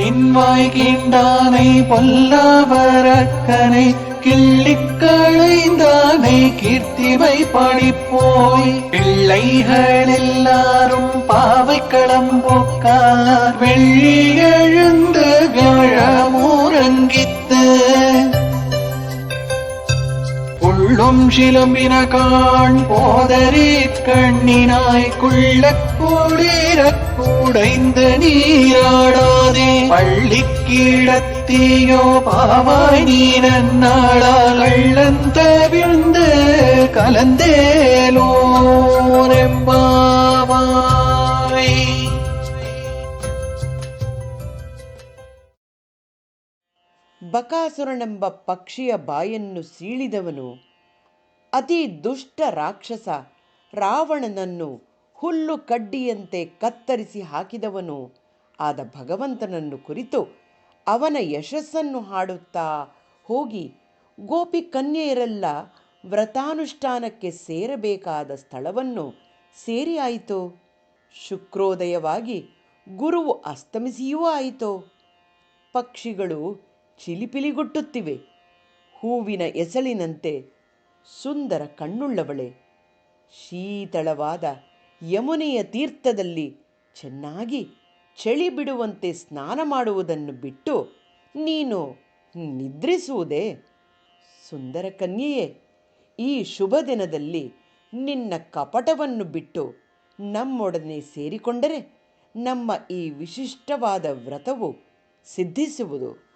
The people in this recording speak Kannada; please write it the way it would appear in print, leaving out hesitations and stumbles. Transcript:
கிள்ளின்வாய் கீண்டானை பொல்லாவரக்கனை கிள்ளிக்களைந்தானை கீர்த்திமை படிப்போய் பிள்ளைகள் எல்லாரும் பாவைக்களம் போக்கார் வெள்ளி எழுந்து விழமுறங்கித்து உள்ளும் சிலம்பின காண் போதரே கண்ணினாய் குள்ளக் குளிரக் குடைந்து நீராடாதே பள்ளிக்கீழத்தீயோ பாவாய் நீ நன்னாளால் கள்ளந்தவிழ்ந்து கலந்தேலோரெம்பாவாய். ಬಕಾಸುರನೆಂಬ ಪಕ್ಷಿಯ ಬಾಯನ್ನು ಸೀಳಿದವನು, ಅತಿ ದುಷ್ಟ ರಾಕ್ಷಸ ರಾವಣನನ್ನು ಹುಲ್ಲು ಕಡ್ಡಿಯಂತೆ ಕತ್ತರಿಸಿ ಹಾಕಿದವನು ಆದ ಭಗವಂತನನ್ನು ಕುರಿತು ಅವನ ಯಶಸ್ಸನ್ನು ಹಾಡುತ್ತಾ ಹೋಗಿ ಗೋಪಿ ಕನ್ಯೆಯರೆಲ್ಲ ವ್ರತಾನುಷ್ಠಾನಕ್ಕೆ ಸೇರಬೇಕಾದ ಸ್ಥಳವನ್ನು ಸೇರಿ ಆಯಿತೋ, ಶುಕ್ರೋದಯವಾಗಿ ಗುರುವು ಅಸ್ತಮಿಸಿಯೂ ಆಯಿತೋ. ಪಕ್ಷಿಗಳು ಚಿಲಿಪಿಲಿಗುಟ್ಟುತ್ತಿವೆ. ಹೂವಿನ ಎಸಳಿನಂತೆ ಸುಂದರ ಕಣ್ಣುಳ್ಳವಳೆ, ಶೀತಳವಾದ ಯಮುನೆಯ ತೀರ್ಥದಲ್ಲಿ ಚೆನ್ನಾಗಿ ಚಳಿ ಬಿಡುವಂತೆ ಸ್ನಾನ ಮಾಡುವುದನ್ನು ಬಿಟ್ಟು ನೀನು ನಿದ್ರಿಸುವುದೇ? ಸುಂದರ ಕನ್ಯೆಯೇ, ಈ ಶುಭ ದಿನದಲ್ಲಿ ನಿನ್ನ ಕಪಟವನ್ನು ಬಿಟ್ಟು ನಮ್ಮೊಡನೆ ಸೇರಿಕೊಂಡರೆ ನಮ್ಮ ಈ ವಿಶಿಷ್ಟವಾದ ವ್ರತವು ಸಿದ್ಧಿಸುವುದು.